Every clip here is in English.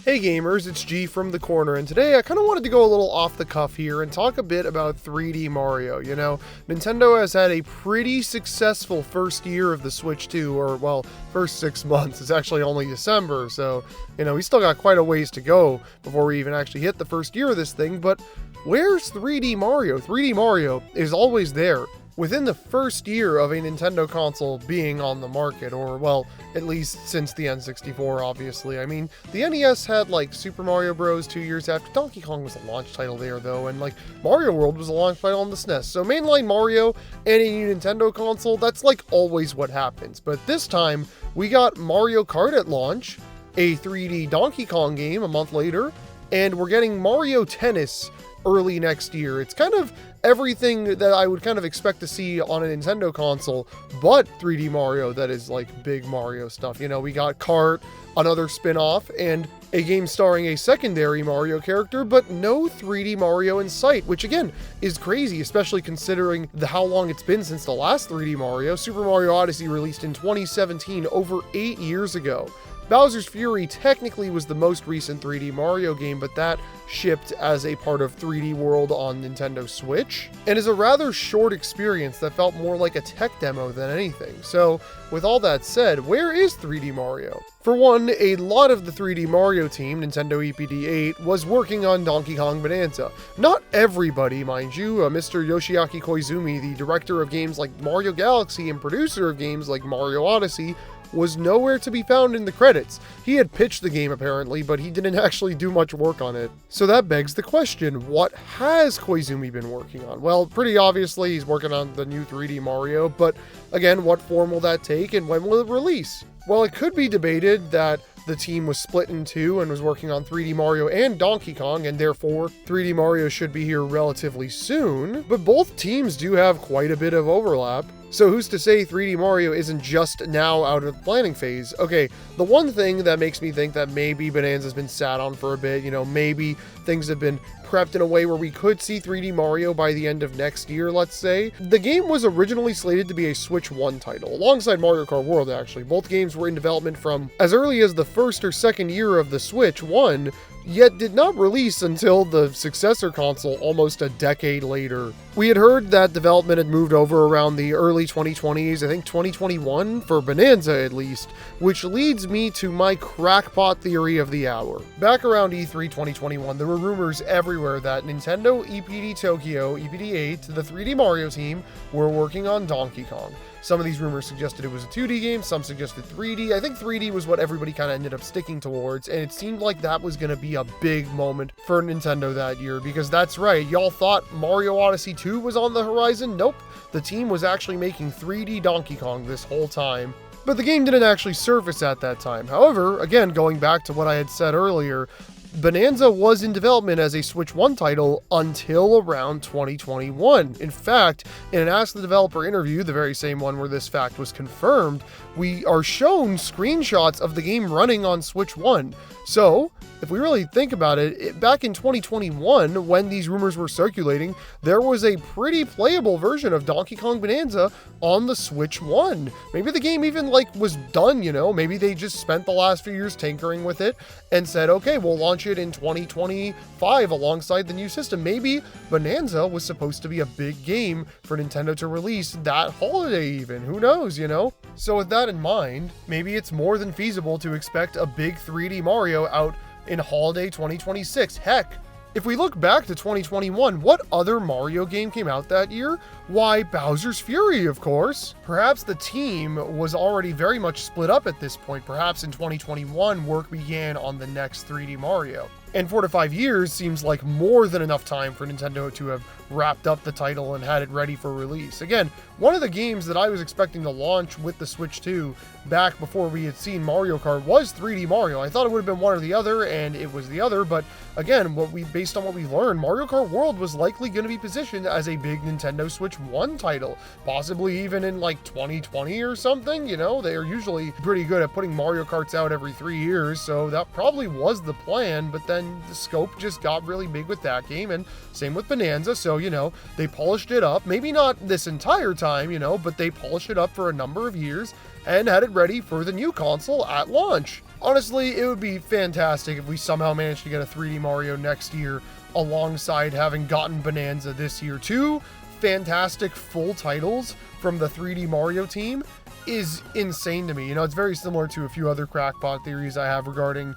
Hey gamers, it's G from the corner, and today I kind of wanted to go a little off the cuff here and talk a bit about 3D Mario. You know, Nintendo has had a pretty successful first year of the Switch 2, or well, first 6 months. It's actually only December, so, you know, we still got quite a ways to go before we even actually hit the first year of this thing, but where's 3D Mario? 3D Mario is always there. Within the first year of a Nintendo console being on the market, or well, at least since the N64, obviously. I mean, the NES had like Super Mario Bros. 2 years after. Donkey Kong was a launch title there though, and like Mario World was a launch title on the SNES. So mainline Mario and a new Nintendo console, that's like always what happens. But this time, we got Mario Kart at launch, a 3D Donkey Kong game a month later, and we're getting Mario Tennis early next year. It's kind of everything that I would kind of expect to see on a Nintendo console, but 3D Mario that is like big Mario stuff. You know, we got Kart, another spin-off, and a game starring a secondary Mario character, but no 3D Mario in sight, which again is crazy, especially considering how long it's been since the last 3D Mario. Super Mario Odyssey released in 2017, over 8 years ago. Bowser's Fury technically was the most recent 3D Mario game, but that shipped as a part of 3D World on Nintendo Switch, and is a rather short experience that felt more like a tech demo than anything. So, with all that said, where is 3D Mario? For one, a lot of the 3D Mario team, Nintendo EPD8, was working on Donkey Kong Bonanza. Not everybody, mind you. Mr. Yoshiaki Koizumi, the director of games like Mario Galaxy and producer of games like Mario Odyssey, was nowhere to be found in the credits. He had pitched the game apparently, but he didn't actually do much work on it. So that begs the question, what has Koizumi been working on? Well, pretty obviously he's working on the new 3D Mario, but again, what form will that take and when will it release? Well, it could be debated that the team was split in two and was working on 3D Mario and Donkey Kong, and therefore 3D Mario should be here relatively soon, but both teams do have quite a bit of overlap. So who's to say 3D Mario isn't just now out of the planning phase? Okay, the one thing that makes me think that maybe Bonanza's been sat on for a bit, you know, maybe things have been prepped in a way where we could see 3D Mario by the end of next year, let's say. The game was originally slated to be a Switch 1 title, alongside Mario Kart World actually. Both games were in development from as early as the first or second year of the Switch 1, yet did not release until the successor console almost a decade later. We had heard that development had moved over around the early 2020s, I think 2021 for Bonanza at least, which leads me to my crackpot theory of the hour. Back around E3 2021, there were rumors everywhere that Nintendo, EPD Tokyo, EPD8, the 3D Mario team were working on Donkey Kong. Some of these rumors suggested it was a 2D game, some suggested 3D. I think 3D was what everybody kind of ended up sticking towards, and it seemed like that was going to be a big moment for Nintendo that year, because that's right, y'all thought Mario Odyssey 2 was on the horizon? Nope, the team was actually making 3D Donkey Kong this whole time. But the game didn't actually surface at that time. However, again, going back to what I had said earlier, Bonanza was in development as a Switch 1 title until around 2021. In fact, in an Ask the Developer interview, the very same one where this fact was confirmed, we are shown screenshots of the game running on Switch 1. So, if we really think about it, back in 2021, when these rumors were circulating, there was a pretty playable version of Donkey Kong Bonanza on the Switch 1. Maybe the game even was done, you know, maybe they just spent the last few years tinkering with it and said, okay, we'll launch it in 2025 alongside the new system. Maybe Bonanza was supposed to be a big game for Nintendo to release that holiday even, who knows, you know? So with that in mind, maybe it's more than feasible to expect a big 3D Mario out in holiday 2026. Heck, if we look back to 2021, what other Mario game came out that year? Why, Bowser's Fury, of course. Perhaps the team was already very much split up at this point. Perhaps in 2021, work began on the next 3D Mario. And 4 to 5 years seems like more than enough time for Nintendo to have wrapped up the title and had it ready for release. Again, one of the games that I was expecting to launch with the Switch 2 back before we had seen Mario Kart was 3D Mario. I thought it would have been one or the other, and it was the other, but again, based on what we learned, Mario Kart World was likely going to be positioned as a big Nintendo Switch 1 title, possibly even in like 2020 or something. You know, they are usually pretty good at putting Mario Karts out every 3 years, so that probably was the plan, but then the scope just got really big with that game, and same with Bonanza. So, you know, they polished it up, maybe not this entire time, you know, but they polished it up for a number of years and had it ready for the new console at launch. honestly, it would be fantastic if we somehow managed to get a 3D Mario next year alongside having gotten Bonanza this year. Two fantastic full titles from the 3D Mario team is insane to me. You know, it's very similar to a few other crackpot theories I have regarding,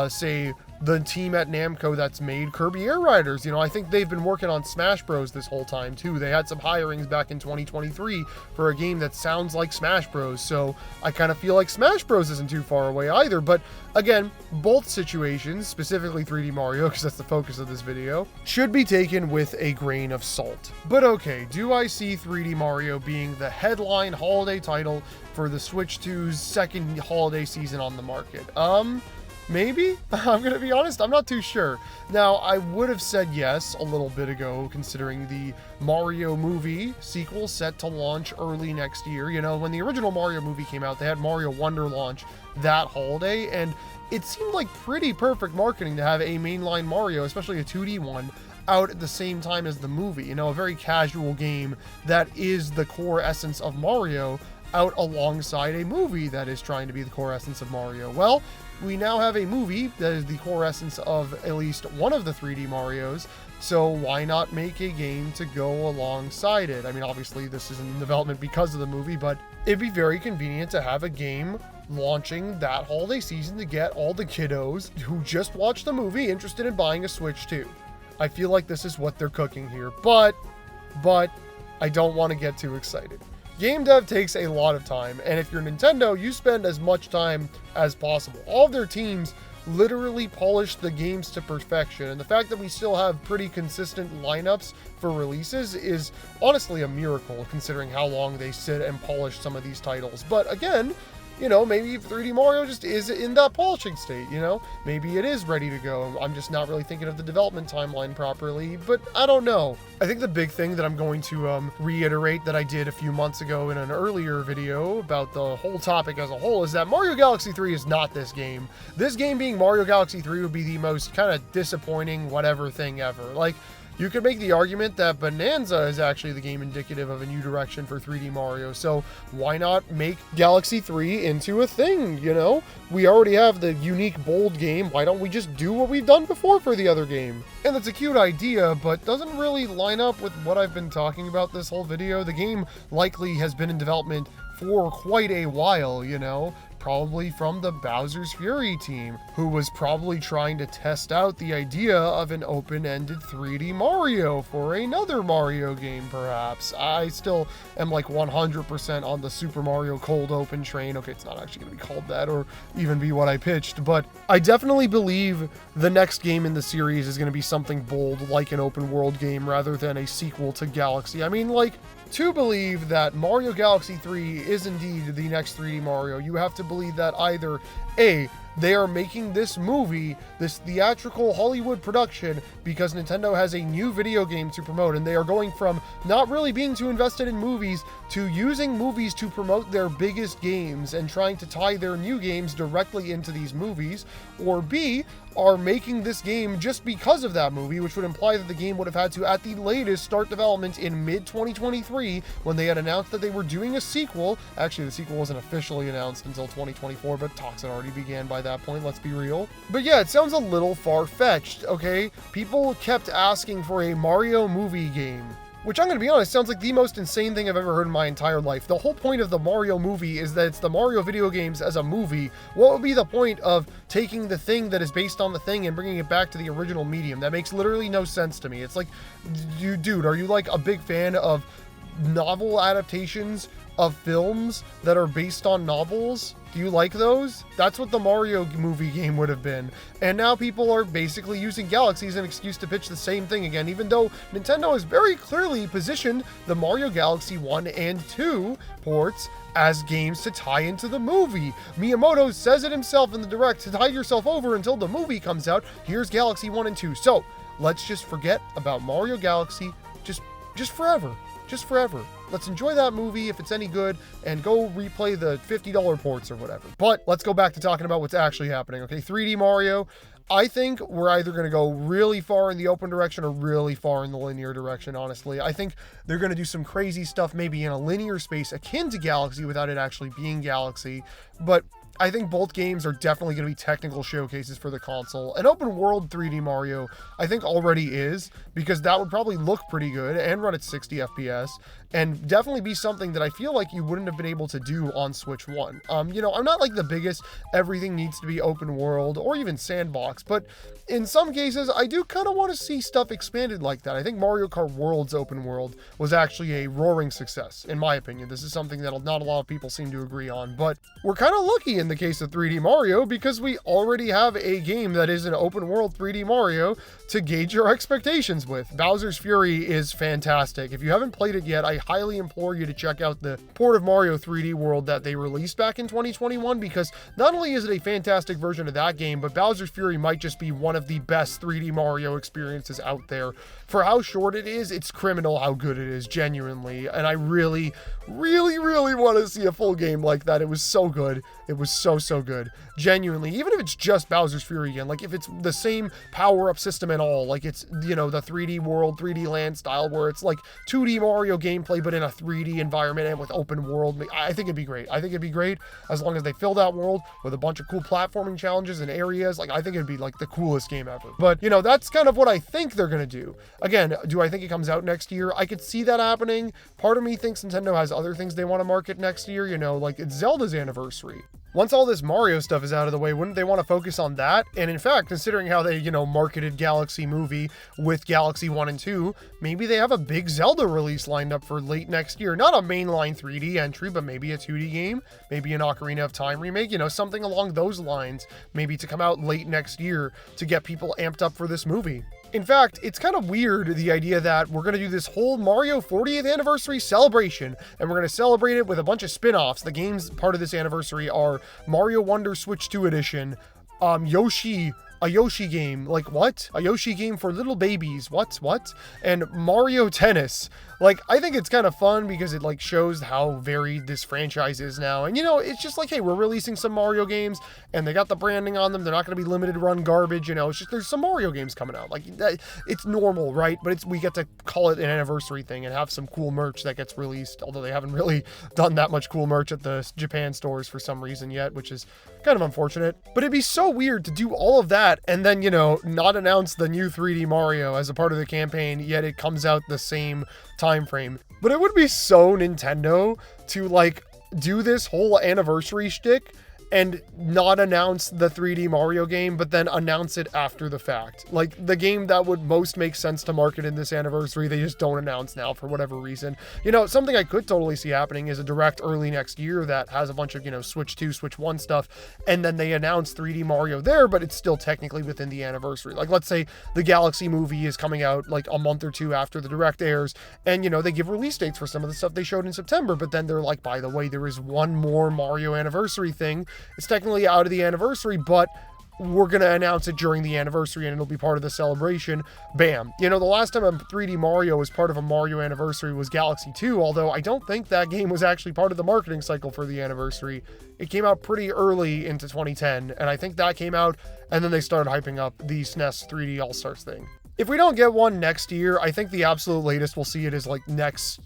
say, the team at Namco that's made Kirby Air Riders. You know, I think they've been working on Smash Bros this whole time too. They had some hirings back in 2023 for a game that sounds like Smash Bros, so I kind of feel like Smash Bros isn't too far away either. But again, both situations, specifically 3D Mario, because that's the focus of this video, should be taken with a grain of salt. But okay, do I see 3D Mario being the headline holiday title for the Switch 2's second holiday season on the market? Maybe? I'm gonna be honest, I'm not too sure. Now, I would have said yes a little bit ago, considering the Mario movie sequel set to launch early next year. You know, when the original Mario movie came out, they had Mario Wonder launch that holiday, and it seemed like pretty perfect marketing to have a mainline Mario, especially a 2D one, out at the same time as the movie. You know, a very casual game that is the core essence of Mario out alongside a movie that is trying to be the core essence of Mario. Well, we now have a movie that is the core essence of at least one of the 3D Marios, so why not make a game to go alongside it? I mean, obviously this is in development because of the movie, but it'd be very convenient to have a game launching that holiday season to get all the kiddos who just watched the movie interested in buying a Switch 2. I feel like this is what they're cooking here, but I don't want to get too excited. Game dev takes a lot of time, and if you're Nintendo, you spend as much time as possible. All of their teams literally polish the games to perfection, and the fact that we still have pretty consistent lineups for releases is honestly a miracle, considering how long they sit and polish some of these titles. But again, you know, maybe 3D Mario just is in that polishing state, you know? Maybe it is ready to go. I'm just not really thinking of the development timeline properly, but I don't know. I think the big thing that I'm going to reiterate that I did a few months ago in an earlier video about the whole topic as a whole is that Mario Galaxy 3 is not this game. This game being Mario Galaxy 3 would be the most kind of disappointing whatever thing ever. Like, you could make the argument that Bonanza is actually the game indicative of a new direction for 3D Mario, so why not make Galaxy 3 into a thing, you know? We already have the unique bold game, why don't we just do what we've done before for the other game? And that's a cute idea, but doesn't really line up with what I've been talking about this whole video. The game likely has been in development for quite a while, you know? Probably from the Bowser's Fury team, who was probably trying to test out the idea of an open-ended 3D Mario for another Mario game, perhaps. I still am like 100% on the Super Mario Cold Open train. Okay, it's not actually going to be called that or even be what I pitched, but I definitely believe the next game in the series is going to be something bold, like an open world game, rather than a sequel to Galaxy. I mean, like, to believe that Mario Galaxy 3 is indeed the next 3D Mario, you have to believe that either A, they are making this movie, this theatrical Hollywood production, because Nintendo has a new video game to promote, and they are going from not really being too invested in movies to using movies to promote their biggest games and trying to tie their new games directly into these movies, or B, are making this game just because of that movie, which would imply that the game would have had to, at the latest, start development in mid-2023 when they had announced that they were doing a sequel. Actually, the sequel wasn't officially announced until 2024, but talks had already began by that point, let's be real. But yeah, it sounds a little far-fetched, okay? People kept asking for a Mario movie game, which I'm going to be honest, sounds like the most insane thing I've ever heard in my entire life. The whole point of the Mario movie is that it's the Mario video games as a movie. What would be the point of taking the thing that is based on the thing and bringing it back to the original medium? That makes literally no sense to me. It's like, dude, are you like a big fan of novel adaptations of films that are based on novels? Do you like those? That's what the Mario movie game would have been. And now people are basically using Galaxy as an excuse to pitch the same thing again, even though Nintendo has very clearly positioned the Mario Galaxy 1 and 2 ports as games to tie into the movie. Miyamoto says it himself in the direct, to tide yourself over until the movie comes out, here's Galaxy 1 and 2. So, let's just forget about Mario Galaxy just forever. Just forever. Let's enjoy that movie if it's any good and go replay the $50 ports or whatever. But let's go back to talking about what's actually happening, okay? 3D Mario, I think we're either going to go really far in the open direction or really far in the linear direction, honestly. I think they're going to do some crazy stuff maybe in a linear space akin to Galaxy without it actually being Galaxy. But I think both games are definitely going to be technical showcases for the console. An open world 3D Mario, I think already is, because that would probably look pretty good and run at 60 FPS, and definitely be something that I feel like you wouldn't have been able to do on Switch 1. You know, I'm not like the biggest everything needs to be open world or even sandbox, but in some cases, I do kind of want to see stuff expanded like that. I think Mario Kart World's open world was actually a roaring success, in my opinion. This is something that not a lot of people seem to agree on, but we're kind of lucky in the case of 3D Mario because we already have a game that is an open world 3D Mario to gauge your expectations with. Bowser's Fury is fantastic. If you haven't played it yet, I highly implore you to check out the port of Mario 3D World that they released back in 2021, because not only is it a fantastic version of that game, but Bowser's Fury might just be one of the best 3D Mario experiences out there. For how short it is, it's criminal how good it is, genuinely. And I really, really, really want to see a full game like that. It was so good. It was so, so good. Genuinely, even if it's just Bowser's Fury again, like if it's the same power-up system and all, like it's, you know, the 3D world, 3D land style where it's like 2D Mario gameplay, but in a 3D environment and with open world, I think it'd be great. I think it'd be great as long as they fill that world with a bunch of cool platforming challenges and areas. Like, I think it'd be like the coolest game ever. But, you know, that's kind of what I think they're going to do. Again, do I think it comes out next year? I could see that happening. Part of me thinks Nintendo has other things they want to market next year, you know, like it's Zelda's anniversary. Once all this Mario stuff is out of the way, wouldn't they want to focus on that? And in fact, considering how they, you know, marketed Galaxy Movie with Galaxy 1 and 2, maybe they have a big Zelda release lined up for late next year. Not a mainline 3D entry, but maybe a 2D game, maybe an Ocarina of Time remake, you know, something along those lines, maybe to come out late next year to get people amped up for this movie. In fact, it's kind of weird, the idea that we're going to do this whole Mario 40th anniversary celebration, and we're going to celebrate it with a bunch of spin-offs. The games part of this anniversary are Mario Wonder Switch 2 Edition, Yoshi, a Yoshi game, like what? A Yoshi game for little babies, what? And Mario Tennis. Like, I think it's kind of fun because it like shows how varied this franchise is now. And you know, it's just like, hey, we're releasing some Mario games and they got the branding on them. They're not going to be limited run garbage, you know. It's just there's some Mario games coming out. Like, it's normal, right? But we get to call it an anniversary thing and have some cool merch that gets released, although they haven't really done that much cool merch at the Japan stores for some reason yet, which is kind of unfortunate. But it'd be so weird to do all of that and then, you know, not announce the new 3D Mario as a part of the campaign, yet it comes out the same time frame. But it would be so Nintendo to like do this whole anniversary shtick and not announce the 3D Mario game, but then announce it after the fact. Like, the game that would most make sense to market in this anniversary, they just don't announce now for whatever reason. You know, something I could totally see happening is a direct early next year that has a bunch of, you know, Switch 2, Switch 1 stuff, and then they announce 3D Mario there, but it's still technically within the anniversary. Like, let's say the Galaxy Movie is coming out like a month or two after the direct airs, and, you know, they give release dates for some of the stuff they showed in September, but then they're like, by the way, there is one more Mario anniversary thing. It's technically out of the anniversary, but we're going to announce it during the anniversary and it'll be part of the celebration. Bam. You know, the last time a 3D Mario was part of a Mario anniversary was Galaxy 2, although I don't think that game was actually part of the marketing cycle for the anniversary. It came out pretty early into 2010, and I think that came out, and then they started hyping up the SNES 3D All-Stars thing. If we don't get one next year, I think the absolute latest we'll see it is like next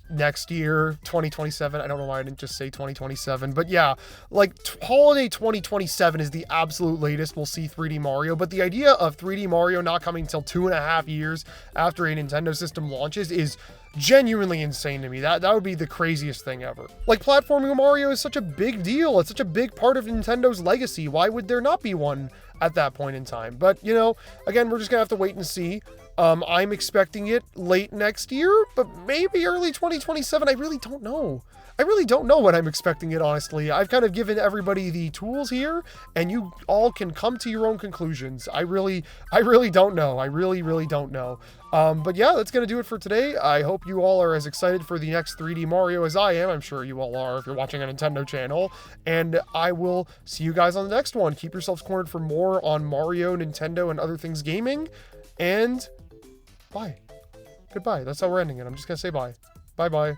year, 2027. I don't know why I didn't just say 2027, but yeah, like holiday 2027 is the absolute latest we'll see 3D Mario. But the idea of 3D Mario not coming till 2.5 years after a Nintendo system launches is genuinely insane to me. That would be the craziest thing ever. Like, platforming Mario is such a big deal. It's such a big part of Nintendo's legacy. Why would there not be one at that point in time? But, you know, again, we're just gonna have to wait and see. I'm expecting it late next year, but maybe early 2027. I really don't know. I really don't know what I'm expecting it, honestly. I've kind of given everybody the tools here, and you all can come to your own conclusions. I really don't know. I really don't know. But yeah, that's going to do it for today. I hope you all are as excited for the next 3D Mario as I am. I'm sure you all are if you're watching a Nintendo channel. And I will see you guys on the next one. Keep yourselves cornered for more on Mario, Nintendo, and other things gaming. And bye. Goodbye. That's how we're ending it. I'm just going to say bye. Bye-bye.